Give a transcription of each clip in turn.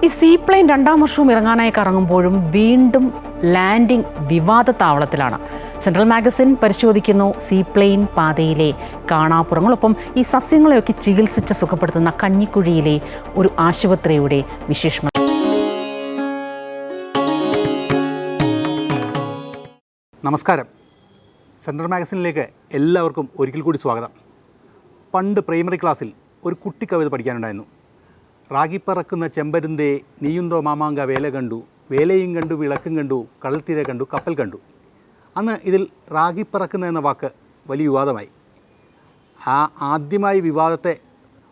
ഈ സീപ്ലെയിൻ രണ്ടാം വർഷവും ഇറങ്ങാനായി കറങ്ങുമ്പോഴും വീണ്ടും ലാൻഡിംഗ് വിവാദ താവളത്തിലാണ്. സെൻട്രൽ മാഗസിൻ പരിശോധിക്കുന്നു സീപ്ലെയിൻ പാതയിലെ കാണാപ്പുറങ്ങളൊപ്പം ഈ സസ്യങ്ങളെയൊക്കെ ചികിത്സിച്ച് സുഖപ്പെടുത്തുന്ന കഞ്ഞിക്കുഴിയിലെ ഒരു ആശുപത്രിയുടെ വിശേഷങ്ങൾ. നമസ്കാരം. സെൻട്രൽ മാഗസിനിലേക്ക് എല്ലാവർക്കും ഒരിക്കൽ കൂടി സ്വാഗതം. പണ്ട് പ്രൈമറി ക്ലാസ്സിൽ ഒരു കുട്ടി കവിത പഠിക്കാനുണ്ടായിരുന്നു. റാഗിപ്പറക്കുന്ന ചെമ്പരുന്തേ നീയുണ്ടോ മാമാങ്ക വേല കണ്ടു, വേലയും കണ്ടു വിളക്കും കണ്ടു, കടൽത്തീര കണ്ടു കപ്പൽ കണ്ടു. അന്ന് ഇതിൽ റാഗിപ്പറക്കുന്ന എന്ന വാക്ക് വലിയ വിവാദമായി. ആദ്യമായി വിവാദത്തെ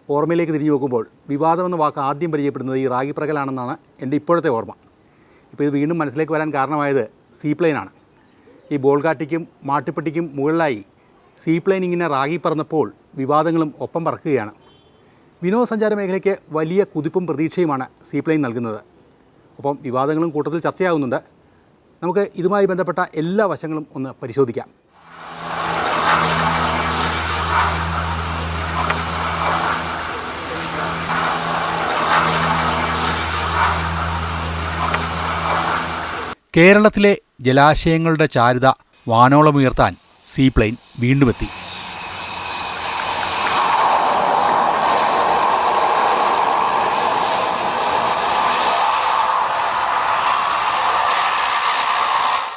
ഓർമ്മയിലേക്ക് തിരിഞ്ഞു നോക്കുമ്പോൾ വിവാദം എന്ന വാക്ക് ആദ്യം പരിചയപ്പെടുന്നത് ഈ റാഗിപ്പറകലാണെന്നാണ് എൻ്റെ ഇപ്പോഴത്തെ ഓർമ്മ. ഇപ്പോൾ ഇത് വീണ്ടും മനസ്സിലേക്ക് വരാൻ കാരണമായത് സീപ്ലെയിനാണ്. ഈ ബോൾഗാട്ടിക്കും മാട്ടുപ്പെട്ടിക്കും മുകളിലായി സീപ്ലെയിൻ ഇങ്ങനെ റാഗി പറന്നപ്പോൾ വിവാദങ്ങളും ഒപ്പം പറക്കുകയാണ്. വിനോദസഞ്ചാര മേഖലയ്ക്ക് വലിയ കുതിപ്പും പ്രതീക്ഷയുമാണ് സീപ്ലെയിൻ നൽകുന്നത്. ഒപ്പം വിവാദങ്ങളും കൂട്ടത്തിൽ ചർച്ചയാകുന്നുണ്ട്. നമുക്ക് ഇതുമായി ബന്ധപ്പെട്ട എല്ലാ വശങ്ങളും ഒന്ന് പരിശോധിക്കാം. കേരളത്തിലെ ജലാശയങ്ങളുടെ ചാരുത വാനോളമുയർത്താൻ സീപ്ലെയിൻ വീണ്ടുമെത്തി.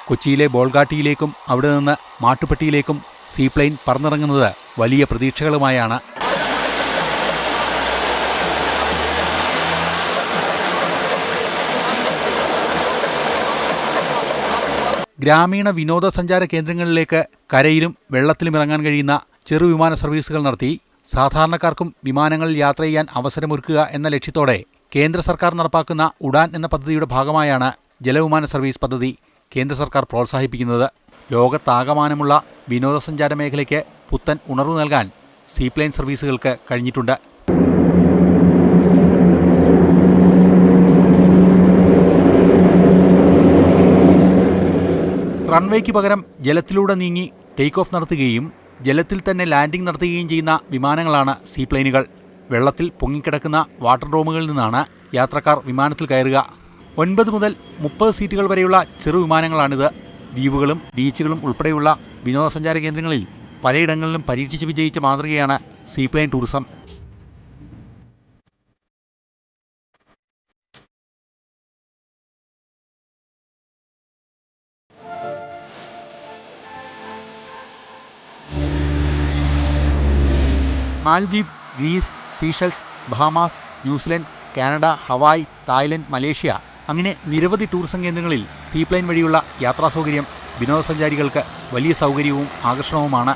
കൊച്ചിയിലെ ബോൾഗാട്ടിയിലേക്കും അവിടെ നിന്ന് മാട്ടുപ്പെട്ടിയിലേക്കും സീപ്ലെയിൻ പറന്നിറങ്ങുന്നത് വലിയ പ്രതീക്ഷകളുമായാണ്. ഗ്രാമീണ വിനോദസഞ്ചാര കേന്ദ്രങ്ങളിലേക്ക് കരയിലും വെള്ളത്തിലും ഇറങ്ങാൻ കഴിയുന്ന ചെറുവിമാന സർവീസുകൾ നടത്തി സാധാരണക്കാർക്കും വിമാനങ്ങളിൽ യാത്ര ചെയ്യാൻ അവസരമൊരുക്കുക എന്ന ലക്ഷ്യത്തോടെ കേന്ദ്ര സർക്കാർ നടപ്പാക്കുന്ന ഉഡാൻ എന്ന പദ്ധതിയുടെ ഭാഗമായാണ് ജലവിമാന സർവീസ് പദ്ധതി കേന്ദ്ര സർക്കാർ പ്രോത്സാഹിപ്പിക്കുന്നത്. ലോകത്താകമാനമുള്ള വിനോദസഞ്ചാര മേഖലയ്ക്ക് പുത്തൻ ഉണർവ് നൽകാൻ സീപ്ലെയിൻ സർവീസുകൾക്ക് കഴിഞ്ഞിട്ടുണ്ട്. റൺവേക്ക് പകരം ജലത്തിലൂടെ നീങ്ങി ടേക്ക് ഓഫ് നടത്തുകയും ജലത്തിൽ തന്നെ ലാൻഡിംഗ് നടത്തുകയും ചെയ്യുന്ന വിമാനങ്ങളാണ് സീപ്ലെയിനുകൾ. വെള്ളത്തിൽ പൊങ്ങിക്കിടക്കുന്ന വാട്ടർ ഡോമുകളിൽ നിന്നാണ് യാത്രക്കാർ വിമാനത്തിൽ കയറുക. 9 മുതൽ 30 സീറ്റുകൾ വരെയുള്ള ചെറുവിമാനങ്ങളാണിത്. ദ്വീപുകളും ബീച്ചുകളും ഉൾപ്പെടെയുള്ള വിനോദസഞ്ചാര കേന്ദ്രങ്ങളിൽ പലയിടങ്ങളിലും പരീക്ഷിച്ച് വിജയിച്ച മാതൃകയാണ് seaplane tourism. Maldives, Greece, Seychelles, Bahamas, New Zealand, Canada, Hawaii, Thailand, Malaysia അങ്ങനെ നിരവധി ടൂറിസം കേന്ദ്രങ്ങളിൽ സീപ്ലെയിൻ വഴിയുള്ള യാത്രാ സൗകര്യം വിനോദസഞ്ചാരികൾക്ക് വലിയ സൗകര്യവും ആകർഷണവുമാണ്.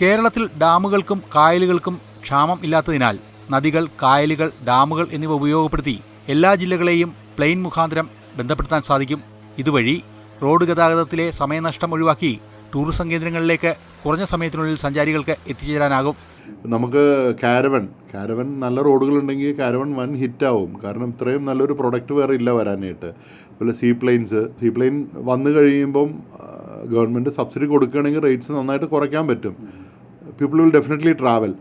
കേരളത്തിൽ ഡാമുകൾക്കും കായലുകൾക്കും ക്ഷാമം ഇല്ലാത്തതിനാൽ നദികൾ, കായലുകൾ, ഡാമുകൾ എന്നിവ ഉപയോഗപ്പെടുത്തി എല്ലാ ജില്ലകളെയും പ്ലെയിൻ മുഖാന്തരം ബന്ധപ്പെടുത്താൻ സാധിക്കും. ഇതുവഴി റോഡ് ഗതാഗതത്തിലെ സമയനഷ്ടം ഒഴിവാക്കി ടൂറിസം കേന്ദ്രങ്ങളിലേക്ക് കുറഞ്ഞ സമയത്തിനുള്ളിൽ സഞ്ചാരികൾക്ക് എത്തിച്ചേരാനാകും. നമുക്ക് കാരവൻ നല്ല റോഡുകളുണ്ടെങ്കിൽ കാരവൻ വൻ ഹിറ്റാവും. കാരണം ഇത്രയും നല്ലൊരു പ്രൊഡക്റ്റ് വേറെ ഇല്ല വരാനായിട്ട്. അതുപോലെ സീപ്ലെയിൻ വന്നു കഴിയുമ്പം ഗവൺമെൻറ് സബ്സിഡി കൊടുക്കുകയാണെങ്കിൽ റേറ്റ്സ് നന്നായിട്ട് കുറയ്ക്കാൻ പറ്റും. People will definitely travel.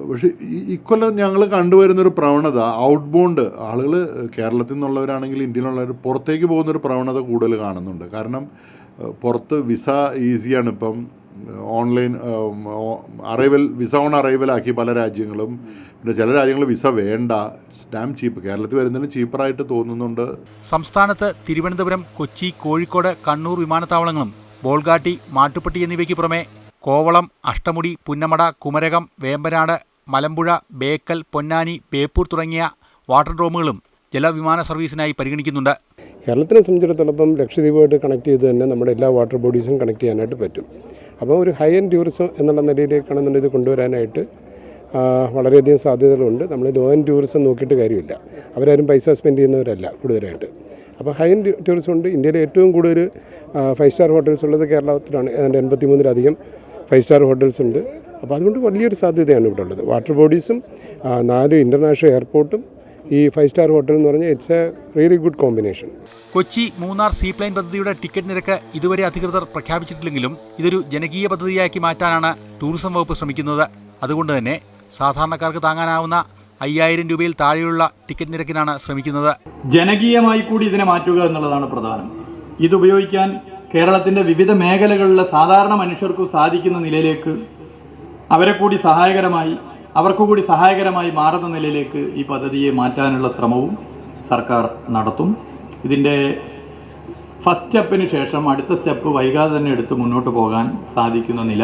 പക്ഷേ ഇക്കൊല്ലം ഞങ്ങൾ കണ്ടുവരുന്നൊരു പ്രവണത ഔട്ട് ബൗണ്ട് ആളുകൾ കേരളത്തിൽ നിന്നുള്ളവരാണെങ്കിൽ ഇന്ത്യയിലുള്ളവർ പുറത്തേക്ക് പോകുന്നൊരു പ്രവണത കൂടുതൽ കാണുന്നുണ്ട്. കാരണം പുറത്ത് വിസ ഈസിയാണ്. ഇപ്പം ഓൺലൈൻ വിസ ഓൺ അറൈവലാക്കി പല രാജ്യങ്ങളും. പിന്നെ ചില രാജ്യങ്ങൾ വിസ വേണ്ട, സ്റ്റാമ്പ് ചീപ്പ്. കേരളത്തിൽ വരുന്നതിന് ചീപ്പറായിട്ട് തോന്നുന്നുണ്ട്. സംസ്ഥാനത്ത് തിരുവനന്തപുരം, കൊച്ചി, കോഴിക്കോട്, കണ്ണൂർ വിമാനത്താവളങ്ങളും ബോൾഗാട്ടി, മാട്ടുപ്പെട്ടി എന്നിവയ്ക്ക് പുറമെ കോവളം, അഷ്ടമുടി, പുന്നമട, കുമരകം, വേമ്പനാട്, മലമ്പുഴ, ബേക്കൽ, പൊന്നാനി, ബേപ്പൂർ തുടങ്ങിയ വാട്ടർ ഡോമുകളും ജലവിമാന സർവീസിനായി പരിഗണിക്കുന്നുണ്ട്. കേരളത്തിനെ സംബന്ധിച്ചിടത്തോളം ലക്ഷദ്വീപുമായിട്ട് കണക്ട് ചെയ്ത് തന്നെ നമ്മുടെ എല്ലാ വാട്ടർ ബോഡീസും കണക്ട് ചെയ്യാനായിട്ട് പറ്റും. അപ്പോൾ ഒരു ഹൈ എൻഡ് ടൂറിസം എന്നുള്ള നിലയിലേക്കാണെന്നുണ്ടെങ്കിൽ ഇത് കൊണ്ടുവരാനായിട്ട് വളരെയധികം സാധ്യതകളുണ്ട്. നമ്മൾ ലോ എൻഡ് ടൂറിസം നോക്കിയിട്ട് കാര്യമില്ല. അവരാരും പൈസ സ്പെൻഡ് ചെയ്യുന്നവരല്ല കൂടുതലായിട്ട്. അപ്പോൾ ഹൈ എൻഡ് ടൂറിസം ഉണ്ട്. ഇന്ത്യയിലെ ഏറ്റവും കൂടുതൽ 5 സ്റ്റാർ ഹോട്ടൽസ് ഉള്ളത് കേരളത്തിലാണ്. ഏതാണ്ട് 83-ലധികം 5 സ്റ്റാർ ഹോട്ടൽസ് ഉണ്ട്. അപ്പോൾ അതുകൊണ്ട് വലിയൊരു സാധ്യതയാണ് ഇവിടെ ഉള്ളത്. വാട്ടർ ബോഡീസും 4 ഇൻ്റർനാഷണൽ എയർപോർട്ടും ഈ 5-star ഹോട്ടൽ എന്ന് പറഞ്ഞാൽ it's A really good combination. Kochi Munnar seaplane പദ്ധതിയുടെ ടിക്കറ്റ് നിരക്ക് ഇതുവരെ അധികൃതർ പ്രഖ്യാപിച്ചിട്ടില്ലെങ്കിലും ഇതൊരു ജനകീയ പദ്ധതിയാക്കി മാറ്റാനാണ് ടൂറിസം വകുപ്പ് ശ്രമിക്കുന്നത്. അതുകൊണ്ട് തന്നെ സാധാരണക്കാർക്ക് താങ്ങാനാവുന്ന 5000 രൂപയിൽ താഴെയുള്ള ടിക്കറ്റ് നിരക്കിനാണ് ശ്രമിക്കുന്നത്. ജനകീയമായി കൂടി ഇതിനെ മാറ്റുക എന്നുള്ളതാണ് പ്രധാനം. ഇതുപയോഗിക്കാൻ കേരളത്തിൻ്റെ വിവിധ മേഖലകളിലെ സാധാരണ മനുഷ്യർക്ക് സാധിക്കുന്ന നിലയിലേക്ക് അവർക്ക് കൂടി സഹായകരമായി മാറുന്ന നിലയിലേക്ക് ഈ പദ്ധതിയെ മാറ്റാനുള്ള ശ്രമവും സർക്കാർ നടത്തും. ഇതിൻ്റെ ഫസ്റ്റ് സ്റ്റെപ്പിന് ശേഷം അടുത്ത സ്റ്റെപ്പ് വൈകാതെ തന്നെ എടുത്ത് മുന്നോട്ട് പോകാൻ സാധിക്കുന്ന നില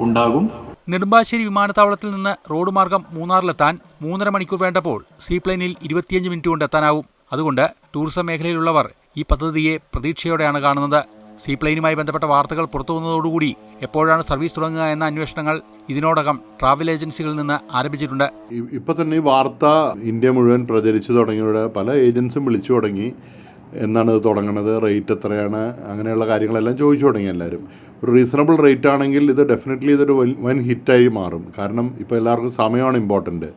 ഉണ്ടാകും. നെടുമ്പാശ്ശേരി വിമാനത്താവളത്തിൽ നിന്ന് റോഡ് മാർഗം മൂന്നാറിലെത്താൻ 3.5 മണിക്കൂർ വേണ്ടപ്പോൾ സീപ്ലെയിനിൽ 25 മിനിറ്റ് കൊണ്ട് എത്താനാവും. അതുകൊണ്ട് ടൂറിസം മേഖലയിലുള്ളവർ ഈ പദ്ധതിയെ പ്രതീക്ഷയോടെയാണ് കാണുന്നത്. സീപ്ലെയിനുമായി ബന്ധപ്പെട്ട വാർത്തകൾ പുറത്തുവന്നതോടുകൂടി എപ്പോഴാണ് സർവീസ് തുടങ്ങുക എന്ന അന്വേഷണങ്ങൾ ഇതിനോടകം ട്രാവൽ ഏജൻസികളിൽ നിന്ന് ആരംഭിച്ചിട്ടുണ്ട്. ഇപ്പോൾ തന്നെ ഈ വാർത്ത ഇന്ത്യ മുഴുവൻ പ്രചരിച്ചു തുടങ്ങിയവിടെ പല ഏജൻസും വിളിച്ചു തുടങ്ങി. എന്നാണ് ഇത് തുടങ്ങുന്നത്, റേറ്റ് എത്രയാണ്, അങ്ങനെയുള്ള കാര്യങ്ങളെല്ലാം ചോദിച്ചു തുടങ്ങി എല്ലാവരും. ഒരു റീസണബിൾ റേറ്റ് ആണെങ്കിൽ ഇത് ഡെഫിനറ്റ്ലി ഇതൊരു വൻ ഹിറ്റായി മാറും. കാരണം ഇപ്പോൾ എല്ലാവർക്കും സമയമാണ് ഇമ്പോർട്ടൻറ്റ്.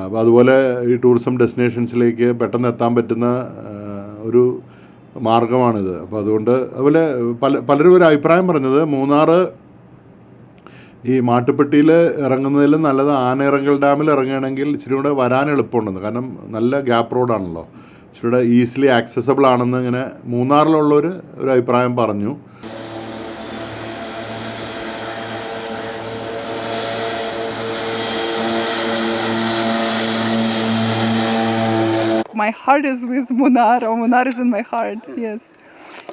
അപ്പോൾ അതുപോലെ ഈ ടൂറിസം ഡെസ്റ്റിനേഷൻസിലേക്ക് പെട്ടെന്ന് എത്താൻ പറ്റുന്ന ഒരു മാർഗമാണിത്. അപ്പോൾ അതുപോലെ പലരും ഒരു അഭിപ്രായം പറഞ്ഞത് മൂന്നാർ ഈ മാട്ടുപ്പെട്ടിയിൽ ഇറങ്ങുന്നതിലും നല്ലത് ആനയിറങ്കൽ ഡാമിൽ ഇറങ്ങുകയാണെങ്കിൽ ഇച്ചിരി കൂടെ വരാൻ എളുപ്പമുണ്ടെന്ന്. കാരണം നല്ല ഗ്യാപ്പ് റോഡാണല്ലോ, ഇച്ചിരി കൂടെ ഈസിലി ആക്സസബിൾ ആണെന്ന് ഇങ്ങനെ മൂന്നാറിലുള്ളൊരു അഭിപ്രായം പറഞ്ഞു. My heart is with Munnar, or Munnar is in my heart, yes.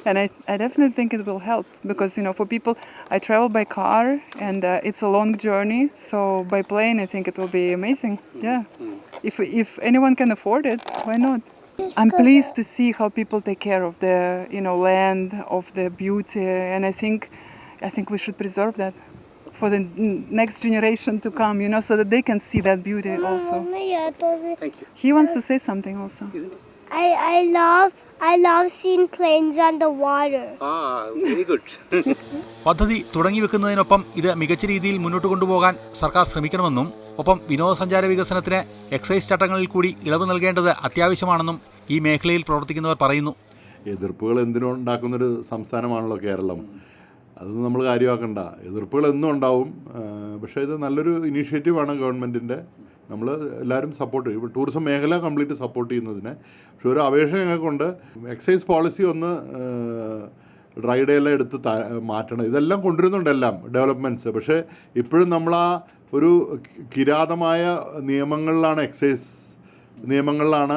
And I definitely think it will help because, for people, I travel by car and it's a long journey. So by plane, I think it will be amazing. Yeah. If anyone can afford it, why not? I'm pleased to see how people take care of the, land, of the beauty. And I think we should preserve that for the next generation to come, so that they can see that beauty also. Thank you. He wants to say something also. I love seeing planes on the water. Very good. പദ്ധതി തുടങ്ങിവെക്കുന്നതിനൊപ്പം ഇത് മികച്ച രീതിയിൽ മുന്നോട്ട് കൊണ്ടുപോകാൻ സർക്കാർ ശ്രമിക്കണമെന്നും ഒപ്പം വിനോദസഞ്ചാര വികസനത്തിന് എക്സൈസ് ചട്ടങ്ങളിൽ കൂടി ഇളവ് നൽകേണ്ടത് അത്യാവശ്യമാണെന്നും ഈ മേഖലയിൽ പ്രവർത്തിക്കുന്നവർ പറയുന്നു. എതിർപ്പുകൾ എന്തിനുണ്ടാക്കുന്നൊരു സംസ്ഥാനമാണല്ലോ കേരളം. അതൊന്നും നമ്മൾ കാര്യമാക്കണ്ട. എതിർപ്പുകൾ എന്നും ഉണ്ടാവും. പക്ഷേ ഇത് നല്ലൊരു ഇനീഷ്യേറ്റീവാണ് ഗവൺമെൻറ്റിൻ്റെ. നമ്മൾ എല്ലാവരും സപ്പോർട്ട് ചെയ്യും. ഇപ്പോൾ ടൂറിസം മേഖല കംപ്ലീറ്റ് സപ്പോർട്ട് ചെയ്യുന്നതിന്. പക്ഷെ ഒരു അപേക്ഷ ഞങ്ങൾക്കുണ്ട്, എക്സൈസ് പോളിസി ഒന്ന് ഡ്രൈ ഡേ എല്ലാം എടുത്ത് മാറ്റണം. ഇതെല്ലാം കൊണ്ടുവരുന്നുണ്ട്, എല്ലാം ഡെവലപ്മെൻറ്റ്സ്. പക്ഷേ ഇപ്പോഴും നമ്മൾ ആ ഒരു കിരാതമായ നിയമങ്ങളിലാണ്, എക്സൈസ് നിയമങ്ങളിലാണ്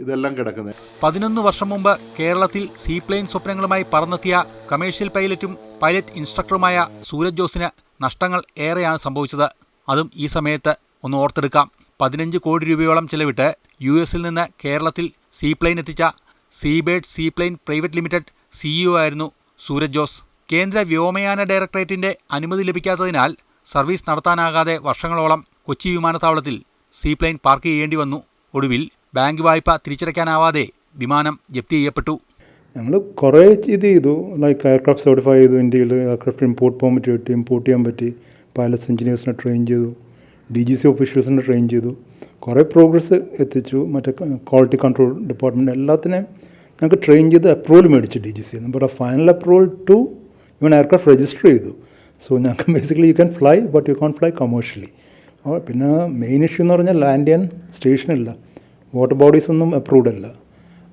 ഇതെല്ലാം കിടക്കുന്നത്. 11 വർഷം മുമ്പ് കേരളത്തിൽ സീപ്ലെയിൻ സ്വപ്നങ്ങളുമായി പറന്നെത്തിയ കമേഴ്ഷ്യൽ പൈലറ്റ് ഇൻസ്ട്രക്ടറുമായ സൂരജ് ജോസിന് നഷ്ടങ്ങൾ ഏറെയാണ് സംഭവിച്ചത്. അതും ഈ സമയത്ത് ഒന്ന് ഓർത്തെടുക്കാം. 15 കോടി രൂപയോളം ചെലവിട്ട് US-ൽ നിന്ന് കേരളത്തിൽ സീപ്ലെയിൻ എത്തിച്ച സീബേഡ് സീപ്ലെയിൻ പ്രൈവറ്റ് ലിമിറ്റഡ് CEO ആയിരുന്നു സൂരജ് ജോസ്. കേന്ദ്ര വ്യോമയാന ഡയറക്ടറേറ്റിന്റെ അനുമതി ലഭിക്കാത്തതിനാൽ സർവീസ് നടത്താനാകാതെ വർഷങ്ങളോളം കൊച്ചി വിമാനത്താവളത്തിൽ സീപ്ലെയിൻ പാർക്ക് ചെയ്യേണ്ടി വന്നു. ഒടുവിൽ ബാങ്ക് വായ്പ തിരിച്ചടയ്ക്കാനാവാതെ വിമാനം ജപ്തി ചെയ്യപ്പെട്ടു. ഞങ്ങൾ കുറേ ഇത് ചെയ്തു. ലൈക്ക് എയർക്രാഫ്റ്റ് സർട്ടിഫൈ ചെയ്തു. ഇന്ത്യയിൽ എയർക്രാഫ്റ്റ് ഇമ്പോർട്ട് പെർമിറ്റ് കിട്ടി, ഇമ്പോർട്ട് ചെയ്യാൻ പറ്റി. പൈലറ്റ്സ് എഞ്ചിനീയേഴ്സിനെ ട്രെയിൻ ചെയ്തു, DGC ഓഫീഷ്യൽസിനെ ട്രെയിൻ ചെയ്തു. കുറേ പ്രോഗ്രസ് എത്തിച്ചു. മറ്റേ ക്വാളിറ്റി കൺട്രോൾ ഡിപ്പാർട്ട്മെൻറ്റ് എല്ലാത്തിനെയും ഞങ്ങൾക്ക് ട്രെയിൻ ചെയ്ത് അപ്രൂവൽ മേടിച്ചു DGC. നമ്മുടെ final approval to even aircraft register ചെയ്തു. സോ ഞങ്ങൾക്ക് basically you can fly but you can't fly commercially. പിന്നെ മെയിൻ ഇഷ്യൂ എന്ന് പറഞ്ഞാൽ ലാൻഡ് ചെയ്യാൻ സ്റ്റേഷനില്ല, വാട്ടർ ബോഡീസ് ഒന്നും അപ്രൂവ്ഡ് അല്ല.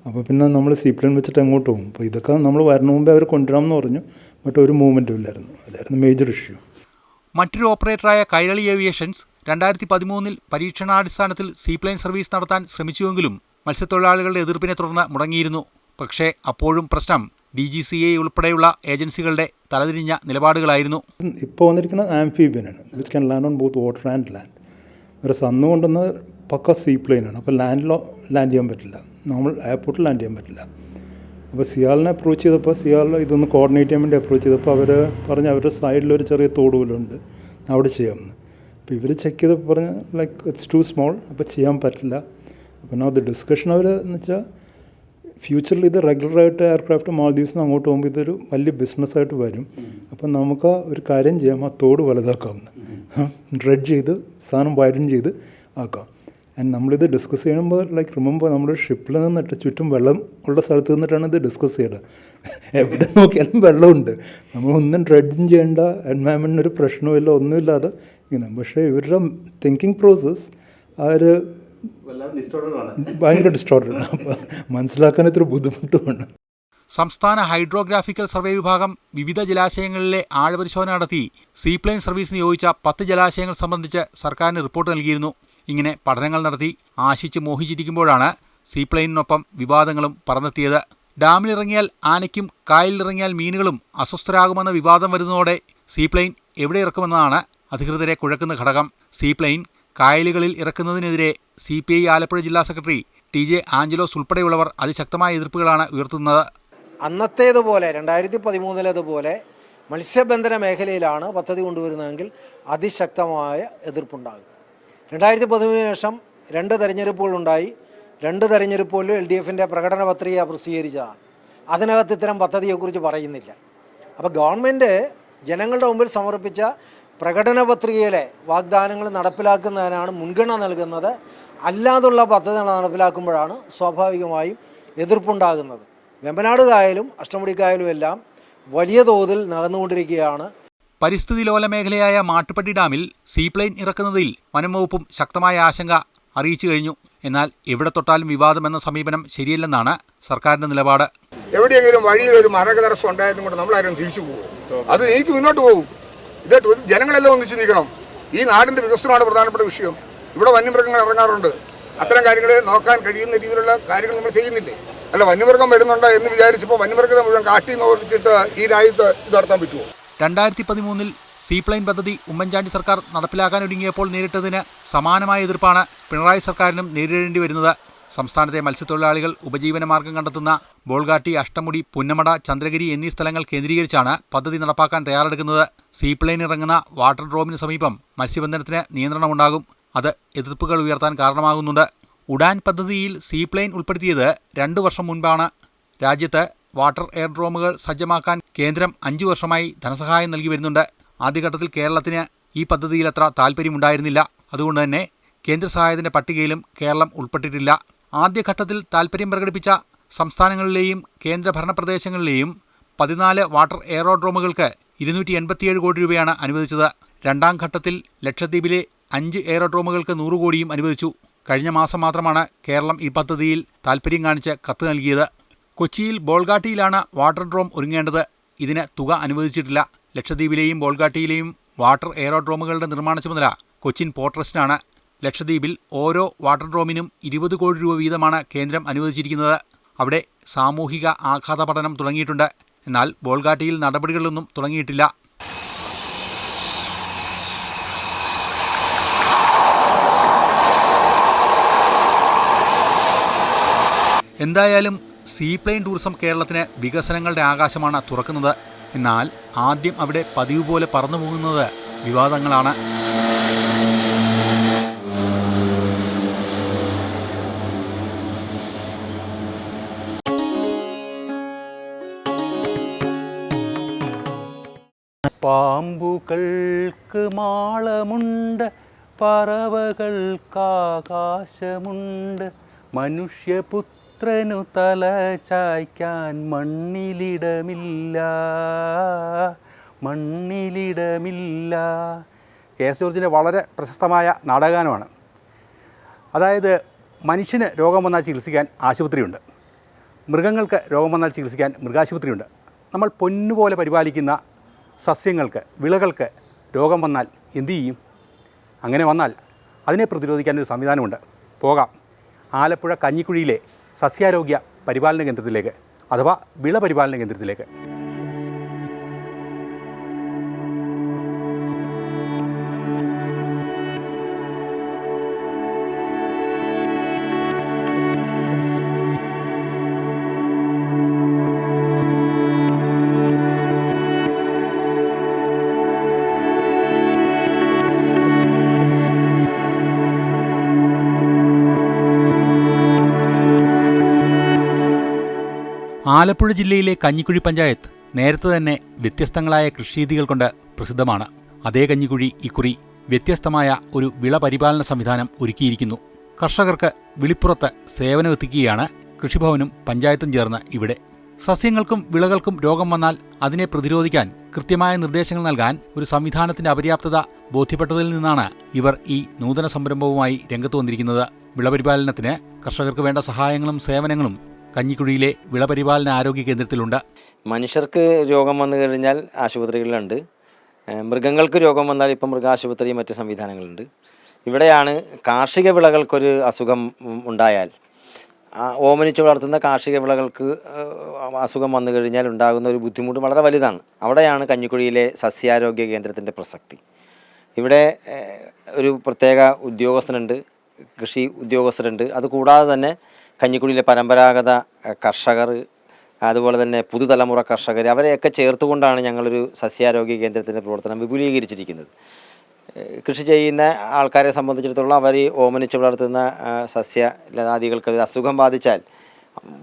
അപ്പോൾ പിന്നെ നമ്മൾ സീപ്ലെയിൻ വെച്ചിട്ട് എങ്ങോട്ട് പോകും? അപ്പോൾ ഇതൊക്കെ നമ്മൾ വരുന്ന മുമ്പേ അവർ കൊണ്ടുവരാമെന്ന് പറഞ്ഞു. ബട്ട് ഒരു മൂവ്മെൻറ്റും ഇല്ലായിരുന്നു. അതായിരുന്നു മേജർ ഇഷ്യൂ. മറ്റൊരു ഓപ്പറേറ്ററായ കൈരളി ഏവിയേഷൻസ് 2013 പരീക്ഷണാടിസ്ഥാനത്തിൽ സീപ്ലെയിൻ സർവീസ് നടത്താൻ ശ്രമിച്ചുവെങ്കിലും മത്സ്യത്തൊഴിലാളികളുടെ എതിർപ്പിനെ തുടർന്ന് മുടങ്ങിയിരുന്നു. പക്ഷേ അപ്പോഴും പ്രശ്നം DGCA ഉൾപ്പെടെയുള്ള ഏജൻസികളുടെ തലതിരിഞ്ഞ നിലപാടുകളായിരുന്നു. ഇപ്പോൾ വന്നിരിക്കുന്ന ആംഫീബിയനാണ്, which can land on both water and land. ഒരു സന്ന് കൊണ്ടുവന്ന പക്ക സീപ്ലെയിനാണ്. അപ്പോൾ ലാൻഡ് ചെയ്യാൻ പറ്റില്ല, നമ്മൾ എയർപോർട്ടിൽ ലാൻഡ് ചെയ്യാൻ പറ്റില്ല. അപ്പോൾ സിയാലിനെ അപ്രോച്ച് ചെയ്തപ്പോൾ സിയാൽ ഇതൊന്ന് കോർഡിനേറ്റ് ചെയ്യാൻ വേണ്ടി അപ്രോച്ച് ചെയ്തപ്പോൾ അവർ പറഞ്ഞ് അവരുടെ സൈഡിലൊരു ചെറിയ തോട് പോലുണ്ട്, അവിടെ ചെയ്യാമെന്ന്. അപ്പോൾ ഇവർ ചെക്ക് ചെയ്തപ്പോൾ പറഞ്ഞ് ലൈക്ക് ഇറ്റ്സ് ടു സ്മോൾ, അപ്പോൾ ചെയ്യാൻ പറ്റില്ല. അപ്പോൾ അത് ഡിസ്കഷൻ അവർ എന്ന് വെച്ചാൽ ഫ്യൂച്ചറിൽ ഇത് റെഗുലറായിട്ട് എയർക്രാഫ്റ്റ് മാൽദീവ്സിൽ നിന്ന് അങ്ങോട്ട് പോകുമ്പോൾ ഇതൊരു വലിയ ബിസിനസ്സായിട്ട് വരും. അപ്പം നമുക്ക് ഒരു കാര്യം ചെയ്യാം, ആ തോട് വലുതാക്കാമെന്ന് ഡ്രെഡ് ചെയ്ത് സാധനം വൈഡൻ ചെയ്ത് ആക്കാം. ആൻഡ് നമ്മളിത് ഡിസ്കസ് ചെയ്യുമ്പോൾ ലൈക്ക് റിമെമ്പർ നമ്മുടെ ഷിപ്പിൽ നിന്നിട്ട് ചുറ്റും വെള്ളം ഉള്ള സ്ഥലത്ത് നിന്നിട്ടാണ് ഇത് ഡിസ്കസ് ചെയ്യുന്നത്. എവിടെ നോക്കിയാലും വെള്ളമുണ്ട്, നമ്മളൊന്നും ഡ്രെഡ്ജിങ് ചെയ്യേണ്ട, എൻവയൺമെൻറ്റിനൊരു പ്രശ്നമില്ല, ഒന്നുമില്ലാതെ ഇങ്ങനെ. പക്ഷേ ഇവരുടെ തിങ്കിങ് പ്രോസസ്സ് ഭയങ്കര ഡിസ്റ്റോർട്ടഡ്. അപ്പോൾ മനസ്സിലാക്കാൻ ഇത്ര ബുദ്ധിമുട്ടുമാണ്. സംസ്ഥാന ഹൈഡ്രോഗ്രാഫിക്കൽ സർവേ വിഭാഗം വിവിധ ജലാശയങ്ങളിലെ ആഴപരിശോധന നടത്തി സീപ്ലെയിൻ സർവീസിന് യോജിച്ച 10 ജലാശയങ്ങൾ സംബന്ധിച്ച് സർക്കാരിന് റിപ്പോർട്ട് നൽകിയിരുന്നു. ഇങ്ങനെ പഠനങ്ങൾ നടത്തി ആശിച്ച് മോഹിച്ചിരിക്കുമ്പോഴാണ് സീപ്ലെയിനൊപ്പം വിവാദങ്ങളും പറന്നെത്തിയത്. ഡാമിലിറങ്ങിയാൽ ആനയ്ക്കും കായലിലിറങ്ങിയാൽ മീനുകളും അസ്വസ്ഥരാകുമെന്ന വിവാദം വരുന്നതോടെ സീപ്ലെയിൻ എവിടെ ഇറക്കുമെന്നതാണ് അധികൃതരെ കുഴക്കുന്ന ഘടകം. സീപ്ലെയിൻ കായലുകളിൽ ഇറക്കുന്നതിനെതിരെ CPI ആലപ്പുഴ ജില്ലാ സെക്രട്ടറി TJ ആഞ്ചലോസ് ഉൾപ്പെടെയുള്ളവർ അതിശക്തമായ എതിർപ്പുകളാണ് ഉയർത്തുന്നത്. അന്നത്തേതുപോലെ 2013 മത്സ്യബന്ധന മേഖലയിലാണ് പദ്ധതി കൊണ്ടുവരുന്നതെങ്കിൽ അതിശക്തമായ എതിർപ്പുണ്ടാകും. 2013 ശേഷം 2 തെരഞ്ഞെടുപ്പുകളുണ്ടായി. 2 തെരഞ്ഞെടുപ്പുകളിലും LDFൻ്റെ പ്രകടന പത്രിക പ്രസിദ്ധീകരിച്ചതാണ്. അതിനകത്ത് ഇത്തരം പദ്ധതിയെക്കുറിച്ച് പറയുന്നില്ല. അപ്പോൾ ഗവൺമെൻറ് ജനങ്ങളുടെ മുമ്പിൽ സമർപ്പിച്ച പ്രകടന പത്രികയിലെ വാഗ്ദാനങ്ങൾ നടപ്പിലാക്കുന്നതിനാണ് മുൻഗണന നൽകുന്നത്. അല്ലാതുള്ള പദ്ധതി നടപ്പിലാക്കുമ്പോഴാണ് സ്വാഭാവികമായും എതിർപ്പുണ്ടാകുന്നത്. വെമ്പനാട് കായലും അഷ്ടമുടി കായലും എല്ലാം വലിയ തോതിൽ നടന്നുകൊണ്ടിരിക്കുകയാണ്. പരിസ്ഥിതി ലോല മേഖലയായ മാട്ടുപ്പെട്ടി ഡാമിൽ സീപ്ലെയിൻ ഇറക്കുന്നതിൽ വനം വകുപ്പും ശക്തമായ ആശങ്ക അറിയിച്ചു കഴിഞ്ഞു. എന്നാൽ എവിടെ തൊട്ടാലും വിവാദമെന്ന സമീപനം ശരിയല്ലെന്നാണ് സർക്കാരിന്റെ നിലപാട്. എവിടെയെങ്കിലും വഴിയിൽ ഒരു മരക തടസ്സം ഉണ്ടായതും കൊണ്ട് നമ്മളാരും തിരിച്ചു പോകും, അത് എനിക്ക് മുന്നോട്ട് പോകും. ഇത് ജനങ്ങളെല്ലാം ഒന്നിച്ച് നിൽക്കണം. ഈ നാടിന്റെ വികസനമാണ് പ്രധാനപ്പെട്ട വിഷയം. ഇവിടെ വന്യമൃഗങ്ങൾ ഇറങ്ങാറുണ്ട്. അത്തരം കാര്യങ്ങളെ നോക്കാൻ കഴിയുന്ന രീതിയിലുള്ള കാര്യങ്ങൾ നമ്മൾ ചെയ്യുന്നില്ലേ? അല്ല, വന്യമൃഗം വരുന്നുണ്ടോ എന്ന് വിചാരിച്ചപ്പോൾ വന്യമൃഗത്തെ മുഴുവൻ കാട്ടി നോക്കിച്ചിട്ട് ഈ രാജ്യത്ത് ഇത് നടത്താൻ പറ്റുമോ? 2013 സീപ്ലെയിൻ പദ്ധതി ഉമ്മൻചാണ്ടി സർക്കാർ നടപ്പിലാക്കാനൊരുങ്ങിയപ്പോൾ നേരിട്ടതിന് സമാനമായ എതിർപ്പാണ് പിണറായി സർക്കാരിനും നേരിടേണ്ടി വരുന്നത്. സംസ്ഥാനത്തെ മത്സ്യത്തൊഴിലാളികൾ ഉപജീവനമാർഗം കണ്ടെത്തുന്ന ബോൾഗാട്ടി, അഷ്ടമുടി, പുന്നമട, ചന്ദ്രഗിരി എന്നീ സ്ഥലങ്ങൾ കേന്ദ്രീകരിച്ചാണ് പദ്ധതി നടപ്പാക്കാൻ തയ്യാറെടുക്കുന്നത്. സീപ്ലെയിൻ ഇറങ്ങുന്ന വാട്ടർ ഡ്രോമിന് സമീപം മത്സ്യബന്ധനത്തിന് നിയന്ത്രണമുണ്ടാകും. അത് എതിർപ്പുകൾ ഉയർത്താൻ കാരണമാകുന്നുണ്ട്. ഉഡാൻ പദ്ധതിയിൽ സീപ്ലെയിൻ ഉൾപ്പെടുത്തിയത് 2 വർഷം മുൻപാണ്. രാജ്യത്ത് വാട്ടർ എയർഡ്രോമുകൾ സജ്ജമാക്കാൻ കേന്ദ്രം 5 വർഷമായി ധനസഹായം നൽകി വരുന്നുണ്ട്. ആദ്യഘട്ടത്തിൽ കേരളത്തിന് ഈ പദ്ധതിയിൽ അത്ര താൽപ്പര്യമുണ്ടായിരുന്നില്ല. അതുകൊണ്ട് തന്നെ കേന്ദ്ര സഹായത്തിൻ്റെ പട്ടികയിലും കേരളം ഉൾപ്പെട്ടിട്ടില്ല. ആദ്യഘട്ടത്തിൽ താൽപ്പര്യം പ്രകടിപ്പിച്ച സംസ്ഥാനങ്ങളിലെയും കേന്ദ്രഭരണ പ്രദേശങ്ങളിലെയും 14 വാട്ടർ എയറോഡ്രോമുകൾക്ക് 287 കോടി രൂപയാണ് അനുവദിച്ചത്. രണ്ടാം ഘട്ടത്തിൽ ലക്ഷദ്വീപിലെ 5 എയറോഡ്രോമുകൾക്ക് 100 കോടിയും അനുവദിച്ചു. കഴിഞ്ഞ മാസം മാത്രമാണ് കേരളം ഈ പദ്ധതിയിൽ താൽപ്പര്യം കാണിച്ച് കത്ത് നൽകിയത്. കൊച്ചിയിൽ ബോൾഗാട്ടിയിലാണ് വാട്ടർ ഡ്രോം ഒരുങ്ങേണ്ടത്. ഇതിന് തുക അനുവദിച്ചിട്ടില്ല. ലക്ഷദ്വീപിലെയും ബോൾഗാട്ടിയിലെയും വാട്ടർ എയറോഡ്രോമുകളുടെ നിർമ്മാണ ചുമതല കൊച്ചിൻ പോർട്ട് ട്രസ്റ്റിനാണ്. ലക്ഷദ്വീപിൽ ഓരോ വാട്ടർ ഡ്രോമിനും 20 കോടി രൂപ വീതമാണ് കേന്ദ്രം അനുവദിച്ചിരിക്കുന്നത്. അവിടെ സാമൂഹിക ആഘാത പഠനം തുടങ്ങിയിട്ടുണ്ട്. എന്നാൽ ബോൾഗാട്ടിയിൽ നടപടികളൊന്നും തുടങ്ങിയിട്ടില്ല. എന്തായാലും സീപ്ലെയിൻ ടൂറിസം കേരളത്തിന് വികസനങ്ങളുടെ ആകാശമാണ് തുറക്കുന്നത്. എന്നാൽ ആദ്യം അവിടെ പതിവ് പോലെ പറന്നു പോകുന്നത് വിവാദങ്ങളാണ്. പാമ്പുകൾക്ക് മാളമുണ്ട്, പറവകൾക്കാകാശമുണ്ട്, മനുഷ്യപുത്രനു തല ചായ്ക്കാൻ മണ്ണിലിടമില്ല. KS ജോർജിൻ്റെ വളരെ പ്രശസ്തമായ നാടകഗാനമാണ്. അതായത് മനുഷ്യന് രോഗം വന്നാൽ ചികിത്സിക്കാൻ ആശുപത്രിയുണ്ട്, മൃഗങ്ങൾക്ക് രോഗം വന്നാൽ ചികിത്സിക്കാൻ മൃഗാശുപത്രിയുണ്ട്. നമ്മൾ പൊന്നുപോലെ പരിപാലിക്കുന്ന സസ്യങ്ങൾക്ക്, വിളകൾക്ക് രോഗം വന്നാൽ എന്തു ചെയ്യും? അങ്ങനെ വന്നാൽ അതിനെ പ്രതിരോധിക്കാനൊരു സംവിധാനമുണ്ട്. പോകാം ആലപ്പുഴ കഞ്ഞിക്കുഴിയിലെ സസ്യാരോഗ്യ പരിപാലന കേന്ദ്രത്തിലേക്ക്, അഥവാ വിള പരിപാലന കേന്ദ്രത്തിലേക്ക്. ആലപ്പുഴ ജില്ലയിലെ കഞ്ഞിക്കുഴി പഞ്ചായത്ത് നേരത്തെ തന്നെ വ്യത്യസ്തങ്ങളായ കൃഷിരീതികൾ കൊണ്ട് പ്രസിദ്ധമാണ്. അതേ കഞ്ഞിക്കുഴി ഇക്കുറി വ്യത്യസ്തമായ ഒരു വിള പരിപാലന സംവിധാനം ഒരുക്കിയിരിക്കുന്നു. കർഷകർക്ക് വിളിപ്പുറത്ത് സേവനമെത്തിക്കുകയാണ് കൃഷിഭവനും പഞ്ചായത്തും ചേർന്ന് ഇവിടെ. സസ്യങ്ങൾക്കും വിളകൾക്കും രോഗം വന്നാൽ അതിനെ പ്രതിരോധിക്കാൻ കൃത്യമായ നിർദ്ദേശങ്ങൾ നൽകാൻ ഒരു സംവിധാനത്തിന്റെ അപര്യാപ്തത ബോധ്യപ്പെട്ടതിൽ നിന്നാണ് ഇവർ ഈ നൂതന സംരംഭവുമായി രംഗത്ത് വന്നിരിക്കുന്നത്. വിളപരിപാലനത്തിന് കർഷകർക്ക് വേണ്ട സഹായങ്ങളും സേവനങ്ങളും കഞ്ഞിക്കുഴിയിലെ വിളപരിപാലന ആരോഗ്യ കേന്ദ്രത്തിലുണ്ട്. മനുഷ്യർക്ക് രോഗം വന്നു കഴിഞ്ഞാൽ ആശുപത്രികളിലുണ്ട്. മൃഗങ്ങൾക്ക് രോഗം വന്നാൽ ഇപ്പം മൃഗാശുപത്രി മറ്റ് സംവിധാനങ്ങളുണ്ട്. ഇവിടെയാണ് കാർഷിക വിളകൾക്കൊരു അസുഖം ഉണ്ടായാൽ, ഓമനിച്ച് വളർത്തുന്ന കാർഷിക വിളകൾക്ക് അസുഖം വന്നു കഴിഞ്ഞാൽ ഉണ്ടാകുന്ന ഒരു ബുദ്ധിമുട്ട് വളരെ വലുതാണ്. അവിടെയാണ് കഞ്ഞിക്കുഴിയിലെ സസ്യാരോഗ്യ കേന്ദ്രത്തിൻ്റെ പ്രസക്തി. ഇവിടെ ഒരു പ്രത്യേക ഉദ്യോഗസ്ഥനുണ്ട്, കൃഷി ഉദ്യോഗസ്ഥരുണ്ട്. അതുകൂടാതെ തന്നെ കഞ്ഞിക്കുഴിയിലെ പരമ്പരാഗത കർഷകർ, അതുപോലെ തന്നെ പുതുതലമുറ കർഷകർ, അവരെയൊക്കെ ചേർത്തുകൊണ്ടാണ് ഞങ്ങളൊരു സസ്യാരോഗ്യ കേന്ദ്രത്തിൻ്റെ പ്രവർത്തനം വിപുലീകരിച്ചിരിക്കുന്നത്. കൃഷി ചെയ്യുന്ന ആൾക്കാരെ സംബന്ധിച്ചിടത്തോളം അവർ ഈ ഓമനിച്ച് വളർത്തുന്ന സസ്യലതാദികൾക്ക് അസുഖം ബാധിച്ചാൽ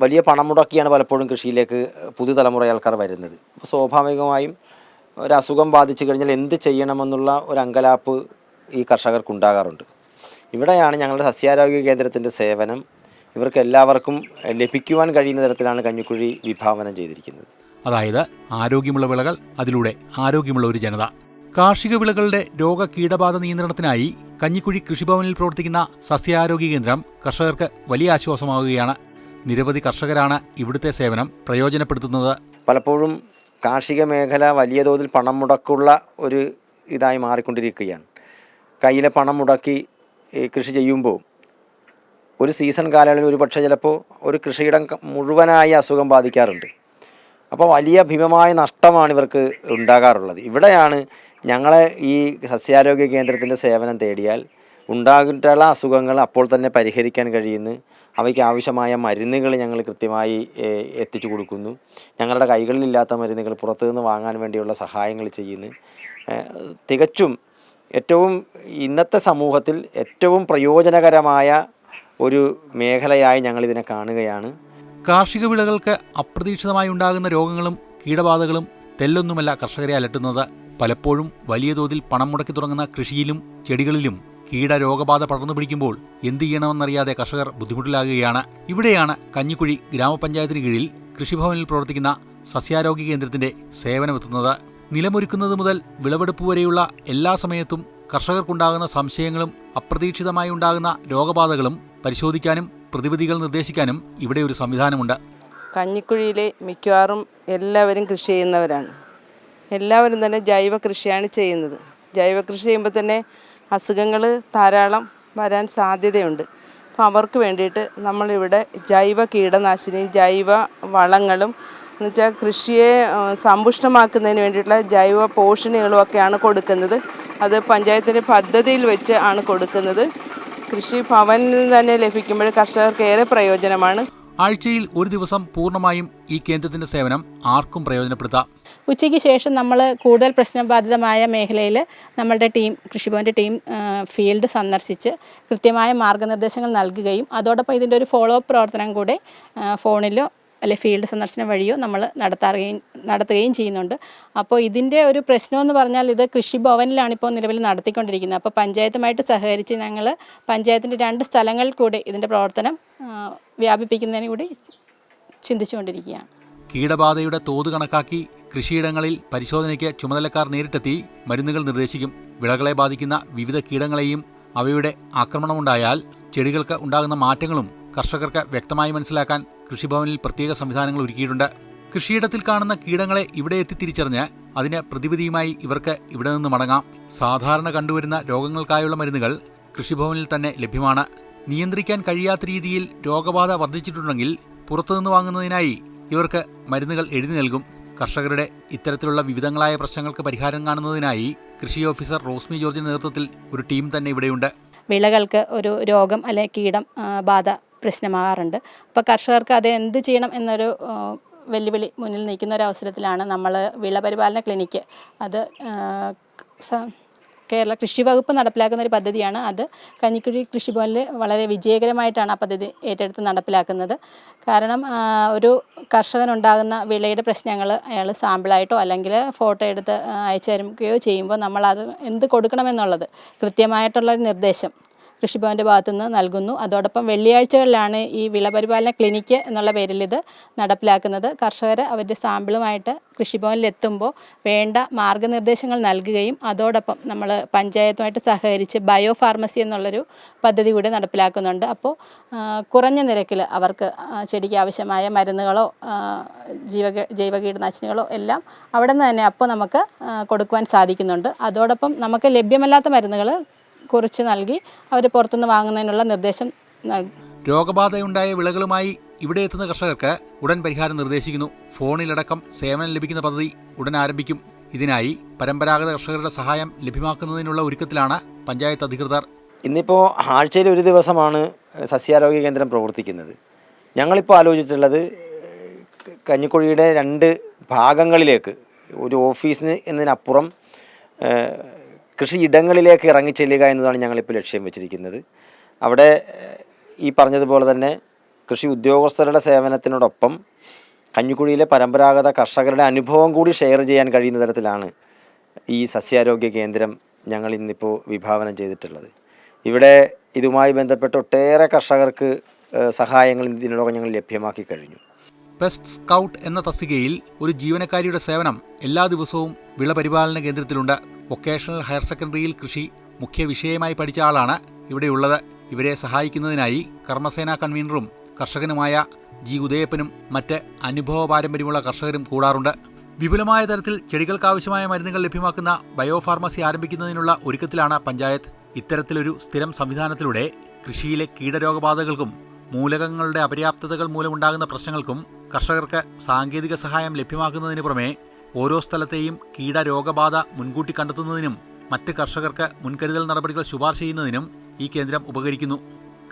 വലിയ പണം മുടക്കിയാണ് പലപ്പോഴും കൃഷിയിലേക്ക് പുതുതലമുറ ആൾക്കാർ വരുന്നത്. അപ്പോൾ സ്വാഭാവികമായും ഒരു അസുഖം ബാധിച്ചു കഴിഞ്ഞാൽ എന്ത് ചെയ്യണമെന്നുള്ള ഒരു അങ്കലാപ്പ് ഈ കർഷകർക്കുണ്ടാകാറുണ്ട്. ഇവിടെയാണ് ഞങ്ങളുടെ സസ്യാരോഗ്യ കേന്ദ്രത്തിൻ്റെ സേവനം ഇവർക്ക് എല്ലാവർക്കും ലഭിക്കുവാൻ കഴിയുന്ന തരത്തിലാണ് കഞ്ഞിക്കുഴി വിഭാവനം ചെയ്തിരിക്കുന്നത്. അതായത് ആരോഗ്യമുള്ള വിളകൾ, അതിലൂടെ ആരോഗ്യമുള്ള ഒരു ജനത. കാർഷിക വിളകളുടെ രോഗ കീടബാധ നിയന്ത്രണത്തിനായി കഞ്ഞിക്കുഴി കൃഷിഭവനിൽ പ്രവർത്തിക്കുന്ന സസ്യാരോഗ്യ കേന്ദ്രം കർഷകർക്ക് വലിയ ആശ്വാസമാവുകയാണ്. നിരവധി കർഷകരാണ് ഇവിടുത്തെ സേവനം പ്രയോജനപ്പെടുത്തുന്നത്. പലപ്പോഴും കാർഷിക മേഖല വലിയ തോതിൽ പണം മുടക്കുള്ള ഒരു ഇതായി മാറിക്കൊണ്ടിരിക്കുകയാണ്. കയ്യിലെ പണം മുടക്കി കൃഷി ചെയ്യുമ്പോൾ ഒരു സീസൺ കാലങ്ങളിൽ ഒരു പക്ഷേ ചിലപ്പോൾ ഒരു കൃഷിയിടം മുഴുവനായി അസുഖം ബാധിക്കാറുണ്ട്. അപ്പോൾ വലിയ ഭീമമായ നഷ്ടമാണ് ഇവർക്ക് ഉണ്ടാകാറുള്ളത്. ഇവിടെയാണ് ഞങ്ങളെ ഈ സസ്യാരോഗ്യ കേന്ദ്രത്തിൻ്റെ സേവനം തേടിയാൽ ഉണ്ടാകുന്ന അസുഖങ്ങൾ അപ്പോൾ തന്നെ പരിഹരിക്കാൻ കഴിയുന്നു. അവയ്ക്ക് ആവശ്യമായ മരുന്നുകൾ ഞങ്ങൾ കൃത്യമായി എത്തിച്ചു കൊടുക്കുന്നു. ഞങ്ങളുടെ കൈകളിലില്ലാത്ത മരുന്നുകൾ പുറത്തുനിന്ന് വാങ്ങാൻ വേണ്ടിയുള്ള സഹായങ്ങൾ ചെയ്യുന്നു. തികച്ചും ഏറ്റവും ഇന്നത്തെ സമൂഹത്തിൽ ഏറ്റവും പ്രയോജനകരമായ ഒരു മേഖലയായി ഞങ്ങളിതിനെ കാണുകയാണ്. കാർഷിക വിളകൾക്ക് അപ്രതീക്ഷിതമായി ഉണ്ടാകുന്ന രോഗങ്ങളും കീടബാധകളും തെല്ലൊന്നുമല്ല കർഷകരെ അലട്ടുന്നത്. പലപ്പോഴും വലിയ തോതിൽ പണം മുടക്കി തുടങ്ങുന്ന കൃഷിയിലും ചെടികളിലും കീടരോഗബാധ പടർന്നു പിടിക്കുമ്പോൾ എന്ത് ചെയ്യണമെന്നറിയാതെ കർഷകർ ബുദ്ധിമുട്ടിലാകുകയാണ്. ഇവിടെയാണ് കഞ്ഞിക്കുഴി ഗ്രാമപഞ്ചായത്തിന് കീഴിൽ കൃഷിഭവനിൽ പ്രവർത്തിക്കുന്ന സസ്യാരോഗ്യ കേന്ദ്രത്തിന്റെ സേവനമെത്തുന്നത്. നിലമൊരുക്കുന്നത് മുതൽ വിളവെടുപ്പ് വരെയുള്ള എല്ലാ സമയത്തും കർഷകർക്കുണ്ടാകുന്ന സംശയങ്ങളും അപ്രതീക്ഷിതമായി ഉണ്ടാകുന്ന രോഗബാധകളും പരിശോധിക്കാനും പ്രതിവിധികൾ നിർദ്ദേശിക്കാനും ഇവിടെ ഒരു സംവിധാനമുണ്ട്. കഞ്ഞിക്കുഴിയിലെ മിക്കവാറും എല്ലാവരും കൃഷി ചെയ്യുന്നവരാണ്. എല്ലാവരും തന്നെ ജൈവ കൃഷിയാണ് ചെയ്യുന്നത്. ജൈവ കൃഷി ചെയ്യുമ്പോൾ തന്നെ അസുഖങ്ങൾ ധാരാളം വരാൻ സാധ്യതയുണ്ട്. അപ്പോൾ അവർക്ക് വേണ്ടിയിട്ട് നമ്മളിവിടെ ജൈവ കീടനാശിനിയും ജൈവ വളങ്ങളും എന്നുവെച്ചാൽ കൃഷിയെ സമ്പുഷ്ടമാക്കുന്നതിന് വേണ്ടിയിട്ടുള്ള ജൈവ പോഷണികളുമൊക്കെയാണ് കൊടുക്കുന്നത്. അത് പഞ്ചായത്തിൻ്റെ പദ്ധതിയിൽ വെച്ച് ആണ് കൊടുക്കുന്നത്. കൃഷി ഭവനിൽ നിന്ന് തന്നെ ലഭിക്കുമ്പോൾ കർഷകർക്ക് ഏറെ പ്രയോജനമാണ്. ആഴ്ചയിൽ ഒരു ദിവസം പൂർണ്ണമായും ഈ കേന്ദ്രത്തിന്റെ സേവനം ആർക്കും പ്രയോജനപ്പെടുത്താം. ഉച്ചയ്ക്ക് ശേഷം നമ്മൾ കൂടുതൽ പ്രശ്നബാധിതമായ മേഖലയിൽ നമ്മളുടെ ടീം, കൃഷിഭവൻ്റെ ടീം ഫീൽഡ് സന്ദർശിച്ച് കൃത്യമായ മാർഗ്ഗനിർദ്ദേശങ്ങൾ നൽകുകയും അതോടൊപ്പം ഇതിൻ്റെ ഒരു ഫോളോ അപ്പ് പ്രവർത്തനം കൂടെ ഫോണിലോ അല്ലെ ഫീൽഡ് സന്ദർശനം വഴിയോ നമ്മൾ നടത്തുകയും ചെയ്യുന്നുണ്ട്. അപ്പോൾ ഇതിൻ്റെ ഒരു പ്രശ്നമെന്ന് പറഞ്ഞാൽ ഇത് കൃഷിഭവനിലാണ് ഇപ്പോൾ നിലവിൽ നടത്തിക്കൊണ്ടിരിക്കുന്നത്. അപ്പോൾ പഞ്ചായത്തുമായിട്ട് സഹകരിച്ച് ഞങ്ങൾ പഞ്ചായത്തിൻ്റെ 2 സ്ഥലങ്ങളിൽ കൂടി ഇതിൻ്റെ പ്രവർത്തനം വ്യാപിപ്പിക്കുന്നതിന് കൂടി ചിന്തിച്ചുകൊണ്ടിരിക്കുകയാണ്. കീടബാധയുടെ തോത് കണക്കാക്കി കൃഷിയിടങ്ങളിൽ പരിശോധനയ്ക്ക് ചുമതലക്കാർ നേരിട്ടെത്തി മരുന്നുകൾ നിർദ്ദേശിക്കും. വിളകളെ ബാധിക്കുന്ന വിവിധ കീടങ്ങളെയും അവയുടെ ആക്രമണമുണ്ടായാൽ ചെടികൾക്ക് ഉണ്ടാകുന്ന മാറ്റങ്ങളും കർഷകർക്ക് വ്യക്തമായി മനസ്സിലാക്കാൻ കൃഷിഭവനിൽ പ്രത്യേക സംവിധാനങ്ങൾ ഒരുക്കിയിട്ടുണ്ട്. കൃഷിയിടത്തിൽ കാണുന്ന കീടങ്ങളെ ഇവിടെ എത്തി തിരിച്ചറിഞ്ഞ് അതിന് പ്രതിവിധിയുമായി ഇവർക്ക് ഇവിടെ നിന്ന് മടങ്ങാം. സാധാരണ കണ്ടുവരുന്ന രോഗങ്ങൾക്കായുള്ള മരുന്നുകൾ കൃഷിഭവനിൽ തന്നെ ലഭ്യമാണ്. നിയന്ത്രിക്കാൻ കഴിയാത്ത രീതിയിൽ രോഗബാധ വർദ്ധിച്ചിട്ടുണ്ടെങ്കിൽ പുറത്തുനിന്ന് വാങ്ങുന്നതിനായി ഇവർക്ക് മരുന്നുകൾ എഴുതി നൽകും. കർഷകരുടെ ഇത്തരത്തിലുള്ള വിവിധങ്ങളായ പ്രശ്നങ്ങൾക്ക് പരിഹാരം കാണുന്നതിനായി കൃഷി ഓഫീസർ റോസ്മി ജോർജിന്റെ നേതൃത്വത്തിൽ ഒരു ടീം തന്നെ ഇവിടെയുണ്ട്. വിളകൾക്ക് ഒരു രോഗം അല്ലെങ്കിൽ കീടം ബാധ പ്രശ്നമാകാറുണ്ട്. അപ്പോൾ കർഷകർക്ക് അത് എന്ത് ചെയ്യണം എന്നൊരു വെല്ലുവിളി മുന്നിൽ നിൽക്കുന്ന ഒരു അവസരത്തിലാണ് നമ്മൾ വിളപരിപാലന ക്ലിനിക്ക്, അത് കേരള കൃഷി വകുപ്പ് നടപ്പിലാക്കുന്ന ഒരു പദ്ധതിയാണ്. അത് കഞ്ഞിക്കുഴി കൃഷിഭവനിൽ വളരെ വിജയകരമായിട്ടാണ് ആ പദ്ധതി ഏറ്റെടുത്ത് നടപ്പിലാക്കുന്നത്. കാരണം ഒരു കർഷകനുണ്ടാകുന്ന വിളയുടെ പ്രശ്നങ്ങൾ അയാൾ സാമ്പിളായിട്ടോ അല്ലെങ്കിൽ ഫോട്ടോ എടുത്ത് അയച്ചു തരുകയോ ചെയ്യുമ്പോൾ നമ്മളത് എന്ത് കൊടുക്കണമെന്നുള്ളത് കൃത്യമായിട്ടുള്ളൊരു നിർദ്ദേശം കൃഷിഭവൻ്റെ ഭാഗത്തുനിന്ന് നൽകുന്നു. അതോടൊപ്പം വെള്ളിയാഴ്ചകളിലാണ് ഈ വിളപരിപാലന ക്ലിനിക്ക് എന്നുള്ള പേരിൽ ഇത് നടപ്പിലാക്കുന്നത്. കർഷകർ അവരുടെ സാമ്പിളുമായിട്ട് കൃഷിഭവനിലെത്തുമ്പോൾ വേണ്ട മാർഗ്ഗനിർദ്ദേശങ്ങൾ നൽകുകയും അതോടൊപ്പം നമ്മൾ പഞ്ചായത്തുമായിട്ട് സഹകരിച്ച് ബയോ ഫാർമസി എന്നുള്ളൊരു പദ്ധതി കൂടി നടപ്പിലാക്കുന്നുണ്ട്. അപ്പോൾ കുറഞ്ഞ നിരക്കിൽ അവർക്ക് ചെടിക്ക് ആവശ്യമായ മരുന്നുകളോ ജൈവ കീടനാശിനികളോ എല്ലാം അവിടെ നിന്ന് തന്നെ അപ്പോൾ നമുക്ക് കൊടുക്കുവാൻ സാധിക്കുന്നുണ്ട്. അതോടൊപ്പം നമുക്ക് ലഭ്യമല്ലാത്ത മരുന്നുകൾ കുറിച്ച് നൽകി അവർ പുറത്തുനിന്ന് വാങ്ങുന്നതിനുള്ള നിർദ്ദേശം നൽകും. രോഗബാധയുണ്ടായ വിളകളുമായി ഇവിടെ എത്തുന്ന കർഷകർക്ക് ഉടൻ പരിഹാരം നിർദ്ദേശിക്കുന്നു. ഫോണിലടക്കം സേവനം ലഭിക്കുന്ന പദ്ധതി ഉടൻ ആരംഭിക്കും. ഇതിനായി പരമ്പരാഗത കർഷകരുടെ സഹായം ലഭ്യമാക്കുന്നതിനുള്ള ഒരുക്കത്തിലാണ് പഞ്ചായത്ത് അധികൃതർ. ഇന്നിപ്പോൾ ആഴ്ചയിൽ ഒരു ദിവസമാണ് സസ്യാരോഗ്യ കേന്ദ്രം പ്രവർത്തിക്കുന്നത്. ഞങ്ങളിപ്പോൾ ആലോചിച്ചിട്ടുള്ളത് കഞ്ഞിക്കുഴിയുടെ 2 ഭാഗങ്ങളിലേക്ക് ഒരു ഓഫീസിന് എന്നതിനപ്പുറം കൃഷിയിടങ്ങളിലേക്ക് ഇറങ്ങിച്ചെല്ലുക എന്നതാണ് ഞങ്ങളിപ്പോൾ ലക്ഷ്യം വെച്ചിരിക്കുന്നത്. അവിടെ ഈ പറഞ്ഞതുപോലെ തന്നെ കൃഷി ഉദ്യോഗസ്ഥരുടെ സേവനത്തിനോടൊപ്പം കഞ്ഞിക്കുഴിയിലെ പരമ്പരാഗത കർഷകരുടെ അനുഭവം കൂടി ഷെയർ ചെയ്യാൻ കഴിയുന്ന തരത്തിലാണ് ഈ സസ്യാരോഗ്യ കേന്ദ്രം ഞങ്ങൾ ഇന്നിപ്പോൾ വിഭാവനം ചെയ്തിട്ടുള്ളത്. ഇവിടെ ഇതുമായി ബന്ധപ്പെട്ട് ഒട്ടേറെ കർഷകർക്ക് സഹായങ്ങൾ ഇതിനോടകം ഞങ്ങൾ ലഭ്യമാക്കി കഴിഞ്ഞു. പെസ്റ്റ് സ്കൗട്ട് എന്ന തസ്തികയിൽ ഒരു ജീവനക്കാരിയുടെ സേവനം എല്ലാ ദിവസവും വിളപരിപാലന കേന്ദ്രത്തിലുണ്ട്. വൊക്കേഷണൽ ഹയർ സെക്കൻഡറിയിൽ കൃഷി മുഖ്യ വിഷയമായി പഠിച്ച ആളാണ് ഇവിടെയുള്ളത്. ഇവരെ സഹായിക്കുന്നതിനായി കർമ്മസേനാ കൺവീനറും കർഷകനുമായ ജി ഉദയപ്പനും മറ്റ് അനുഭവ പാരമ്പര്യമുള്ള കർഷകരും കൂടാറുണ്ട്. വിപുലമായ തരത്തിൽ ചെടികൾക്കാവശ്യമായ മരുന്നുകൾ ലഭ്യമാക്കുന്ന ബയോ ഫാർമസി ആരംഭിക്കുന്നതിനുള്ള ഒരുക്കത്തിലാണ് പഞ്ചായത്ത്. ഇത്തരത്തിലൊരു സ്ഥിരം സംവിധാനത്തിലൂടെ കൃഷിയിലെ കീടരോഗബാധകൾക്കും മൂലകങ്ങളുടെ അപര്യാപ്തതകൾ മൂലമുണ്ടാകുന്ന പ്രശ്നങ്ങൾക്കും കർഷകർക്ക് സാങ്കേതിക സഹായം ലഭ്യമാക്കുന്നതിന് പുറമെ ഓരോ സ്ഥലത്തെയും കീടരോഗബാധ മുൻകൂട്ടി കണ്ടെത്തുന്നതിനും മറ്റ് കർഷകർക്ക് മുൻകരുതൽ നടപടികൾ ശുപാർശ ചെയ്യുന്നതിനും ഈ കേന്ദ്രം ഉപകരിക്കുന്നു.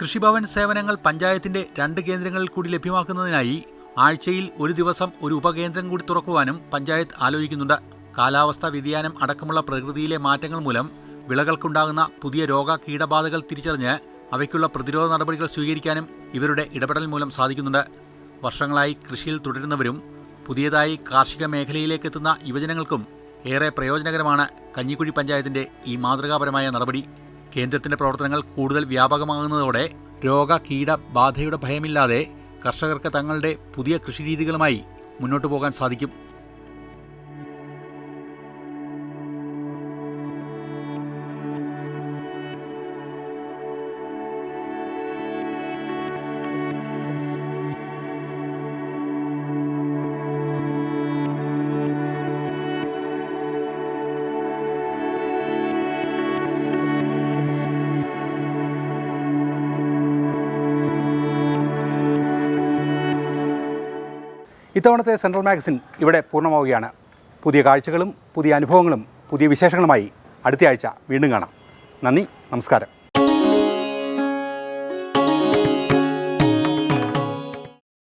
കൃഷിഭവൻ സേവനങ്ങൾ പഞ്ചായത്തിന്റെ 2 കേന്ദ്രങ്ങളിൽ കൂടി ലഭ്യമാക്കുന്നതിനായി ആഴ്ചയിൽ ഒരു ദിവസം ഒരു ഉപകേന്ദ്രം കൂടി തുറക്കുവാനും പഞ്ചായത്ത് ആലോചിക്കുന്നുണ്ട്. കാലാവസ്ഥാ വ്യതിയാനം അടക്കമുള്ള പ്രകൃതിയിലെ മാറ്റങ്ങൾ മൂലം വിളകൾക്കുണ്ടാകുന്ന പുതിയ കീടബാധകൾ തിരിച്ചറിഞ്ഞ് അവയ്ക്കുള്ള പ്രതിരോധ നടപടികൾ സ്വീകരിക്കാനും ഇവരുടെ ഇടപെടൽ മൂലം സാധിക്കുന്നുണ്ട്. വർഷങ്ങളായി കൃഷിയിൽ തുടരുന്നവരും പുതിയതായി കാർഷിക മേഖലയിലേക്ക് എത്തുന്ന യുവജനങ്ങൾക്കും ഏറെ പ്രയോജനകരമാണ് കഞ്ഞിക്കുഴി പഞ്ചായത്തിന്റെ ഈ മാതൃകാപരമായ നടപടി. കേന്ദ്രത്തിന്റെ പ്രവർത്തനങ്ങൾ കൂടുതൽ വ്യാപകമാകുന്നതോടെ കീടബാധയുടെ ഭയമില്ലാതെ കർഷകർക്ക് തങ്ങളുടെ പുതിയ കൃഷിരീതികളുമായി മുന്നോട്ടു പോകാൻ സാധിക്കും. ഇത്തവണത്തെ സെൻട്രൽ മാഗസിൻ ഇവിടെ പൂർണ്ണമാവുകയാണ്. പുതിയ കാഴ്ചകളും പുതിയ അനുഭവങ്ങളും പുതിയ വിശേഷങ്ങളുമായി അടുത്തയാഴ്ച വീണ്ടും കാണാം. നന്ദി, നമസ്കാരം.